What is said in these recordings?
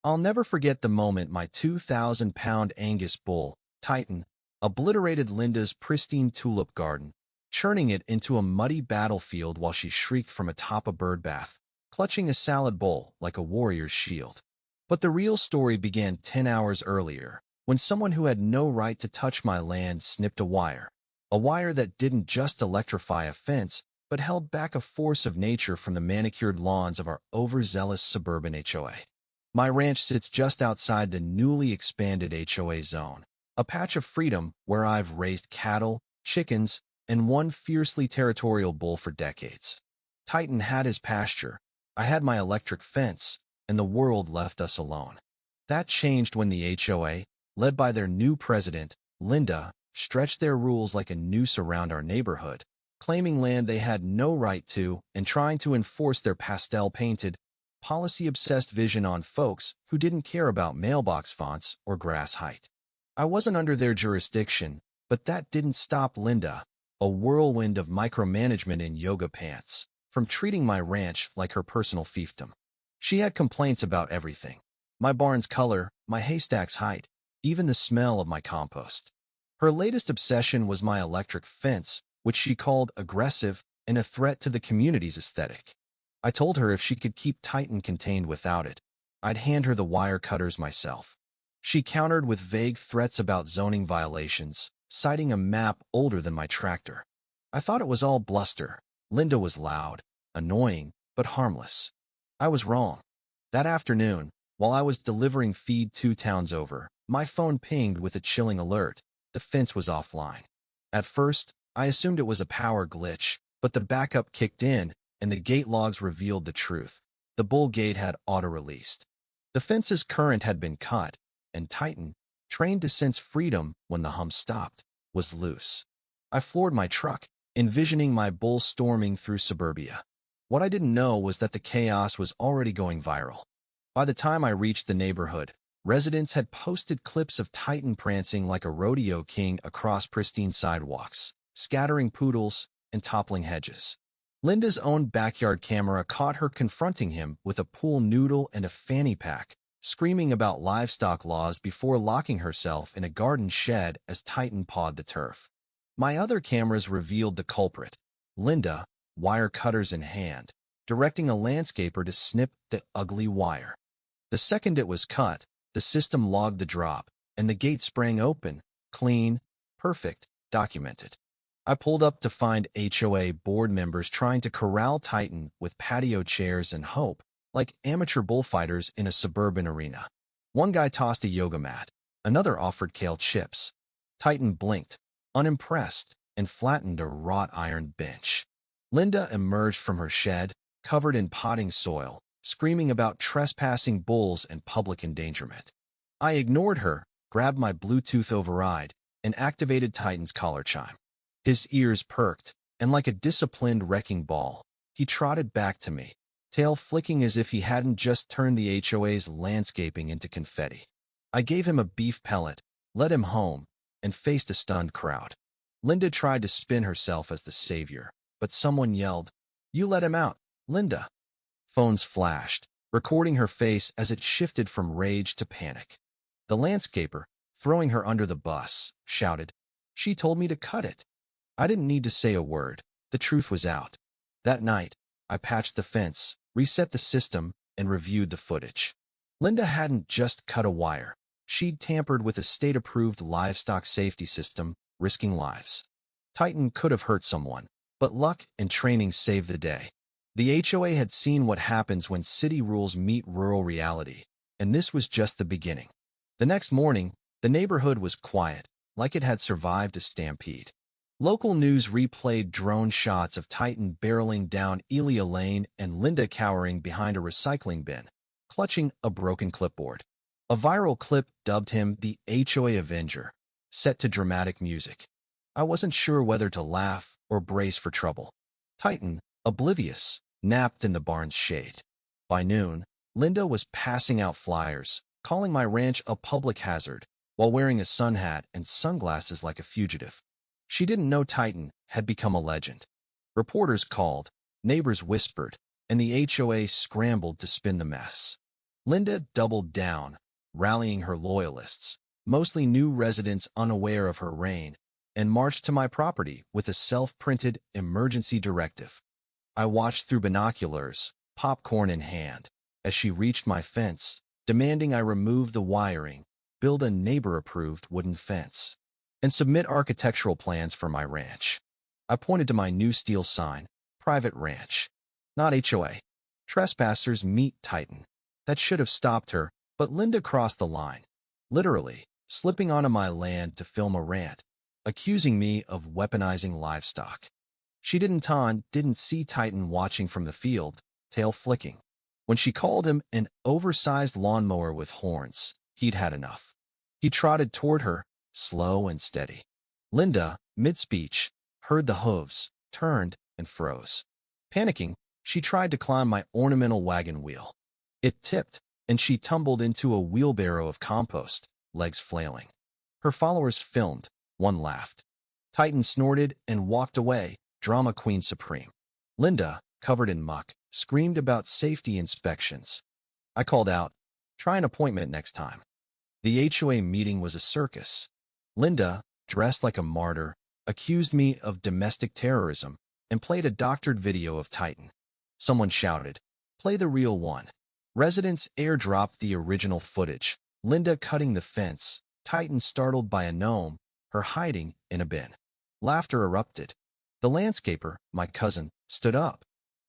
I'll never forget the moment my 2,000-pound Angus bull, Titan, obliterated Linda's pristine tulip garden, churning it into a muddy battlefield while she shrieked from atop a birdbath, clutching a salad bowl like a warrior's shield. But the real story began 10 hours earlier, when someone who had no right to touch my land snipped a wire that didn't just electrify a fence, but held back a force of nature from the manicured lawns of our overzealous suburban HOA. My ranch sits just outside the newly expanded HOA zone, a patch of freedom where I've raised cattle, chickens, and one fiercely territorial bull for decades. Titan had his pasture, I had my electric fence, and the world left us alone. That changed when the HOA, led by their new president, Linda, stretched their rules like a noose around our neighborhood, claiming land they had no right to and trying to enforce their pastel-painted, policy-obsessed vision on folks who didn't care about mailbox fonts or grass height. I wasn't under their jurisdiction, but that didn't stop Linda, a whirlwind of micromanagement in yoga pants, from treating my ranch like her personal fiefdom. She had complaints about everything: my barn's color, my haystack's height, even the smell of my compost. Her latest obsession was my electric fence, which she called aggressive and a threat to the community's aesthetic. I told her if she could keep Titan contained without it, I'd hand her the wire cutters myself. She countered with vague threats about zoning violations, citing a map older than my tractor. I thought it was all bluster. Linda was loud, annoying, but harmless. I was wrong. That afternoon, while I was delivering feed 2 towns over, my phone pinged with a chilling alert. The fence was offline. At first, I assumed it was a power glitch, but the backup kicked in, and the gate logs revealed the truth. The bull gate had auto-released. The fence's current had been cut, and Titan, trained to sense freedom when the hum stopped, was loose. I floored my truck, envisioning my bull storming through suburbia. What I didn't know was that the chaos was already going viral. By the time I reached the neighborhood, residents had posted clips of Titan prancing like a rodeo king across pristine sidewalks, scattering poodles and toppling hedges. Linda's own backyard camera caught her confronting him with a pool noodle and a fanny pack, screaming about livestock laws before locking herself in a garden shed as Titan pawed the turf. My other cameras revealed the culprit, Linda, wire cutters in hand, directing a landscaper to snip the ugly wire. The second it was cut, the system logged the drop, and the gate sprang open, clean, perfect, documented. I pulled up to find HOA board members trying to corral Titan with patio chairs and hope, like amateur bullfighters in a suburban arena. One guy tossed a yoga mat, another offered kale chips. Titan blinked, unimpressed, and flattened a wrought iron bench. Linda emerged from her shed, covered in potting soil, screaming about trespassing bulls and public endangerment. I ignored her, grabbed my Bluetooth override, and activated Titan's collar chime. His ears perked, and like a disciplined wrecking ball, he trotted back to me, tail flicking as if he hadn't just turned the HOA's landscaping into confetti. I gave him a beef pellet, led him home, and faced a stunned crowd. Linda tried to spin herself as the savior, but someone yelled, "You let him out, Linda." Phones flashed, recording her face as it shifted from rage to panic. The landscaper, throwing her under the bus, shouted, "She told me to cut it." I didn't need to say a word. The truth was out. That night, I patched the fence, reset the system, and reviewed the footage. Linda hadn't just cut a wire. She'd tampered with a state-approved livestock safety system, risking lives. Titan could have hurt someone, but luck and training saved the day. The HOA had seen what happens when city rules meet rural reality, and this was just the beginning. The next morning, the neighborhood was quiet, like it had survived a stampede. Local news replayed drone shots of Titan barreling down Elia Lane and Linda cowering behind a recycling bin, clutching a broken clipboard. A viral clip dubbed him the HOA Avenger, set to dramatic music. I wasn't sure whether to laugh or brace for trouble. Titan, oblivious, napped in the barn's shade. By noon, Linda was passing out flyers, calling my ranch a public hazard, while wearing a sun hat and sunglasses like a fugitive. She didn't know Titan had become a legend. Reporters called, neighbors whispered, and the HOA scrambled to spin the mess. Linda doubled down, rallying her loyalists, mostly new residents unaware of her reign, and marched to my property with a self-printed emergency directive. I watched through binoculars, popcorn in hand, as she reached my fence, demanding I remove the wiring, build a neighbor-approved wooden fence, and submit architectural plans for my ranch. I pointed to my new steel sign, private ranch, not HOA. Trespassers meet Titan. That should have stopped her, but Linda crossed the line, literally, slipping onto my land to film a rant, accusing me of weaponizing livestock. She didn't see Titan watching from the field, tail flicking. When she called him an oversized lawnmower with horns, he'd had enough. He trotted toward her, slow and steady. Linda, mid-speech, heard the hooves, turned, and froze. Panicking, she tried to climb my ornamental wagon wheel. It tipped, and she tumbled into a wheelbarrow of compost, legs flailing. Her followers filmed, one laughed. Titan snorted and walked away, drama queen supreme. Linda, covered in muck, screamed about safety inspections. I called out, "Try an appointment next time." The HOA meeting was a circus. Linda, dressed like a martyr, accused me of domestic terrorism and played a doctored video of Titan. Someone shouted, "Play the real one." Residents airdropped the original footage, Linda cutting the fence, Titan startled by a gnome, her hiding in a bin. Laughter erupted. The landscaper, my cousin, stood up.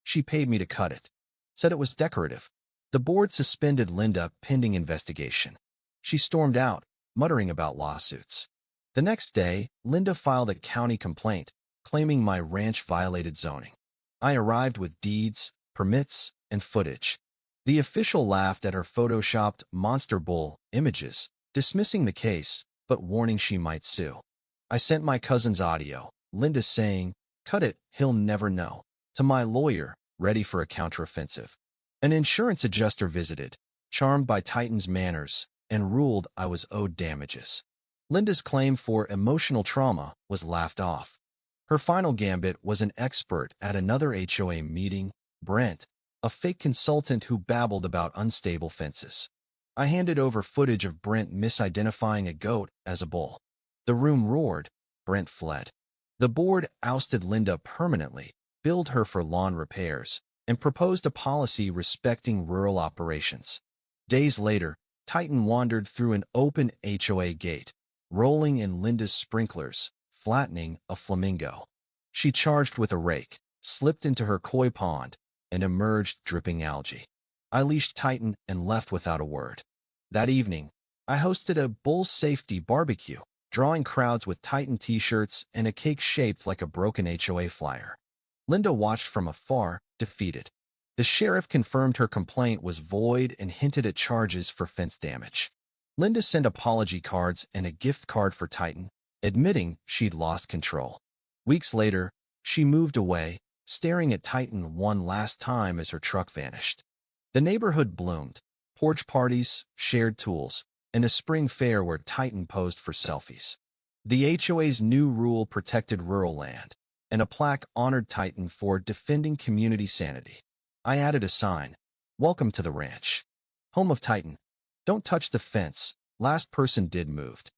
She paid me to cut it. Said it was decorative. The board suspended Linda pending investigation. She stormed out, muttering about lawsuits. The next day, Linda filed a county complaint, claiming my ranch violated zoning. I arrived with deeds, permits, and footage. The official laughed at her photoshopped monster bull images, dismissing the case, but warning she might sue. I sent my cousin's audio, Linda saying, "Cut it, he'll never know," to my lawyer, ready for a counteroffensive. An insurance adjuster visited, charmed by Titan's manners, and ruled I was owed damages. Linda's claim for emotional trauma was laughed off. Her final gambit was an expert at another HOA meeting, Brent, a fake consultant who babbled about unstable fences. I handed over footage of Brent misidentifying a goat as a bull. The room roared. Brent fled. The board ousted Linda permanently, billed her for lawn repairs, and proposed a policy respecting rural operations. Days later, Titan wandered through an open HOA gate, rolling in Linda's sprinklers, flattening a flamingo. She charged with a rake, slipped into her koi pond, and emerged dripping algae. I leashed Titan and left without a word. That evening, I hosted a bull safety barbecue, drawing crowds with Titan t-shirts and a cake shaped like a broken HOA flyer. Linda watched from afar, defeated. The sheriff confirmed her complaint was void and hinted at charges for fence damage. Linda sent apology cards and a gift card for Titan, admitting she'd lost control. Weeks later, she moved away, staring at Titan one last time as her truck vanished. The neighborhood bloomed, porch parties, shared tools, and a spring fair where Titan posed for selfies. The HOA's new rule protected rural land, and a plaque honored Titan for defending community sanity. I added a sign, "Welcome to the ranch. Home of Titan. Don't touch the fence. Last person did moved."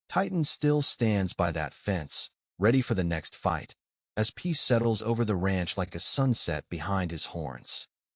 Titan still stands by that fence, ready for the next fight, as peace settles over the ranch like a sunset behind his horns.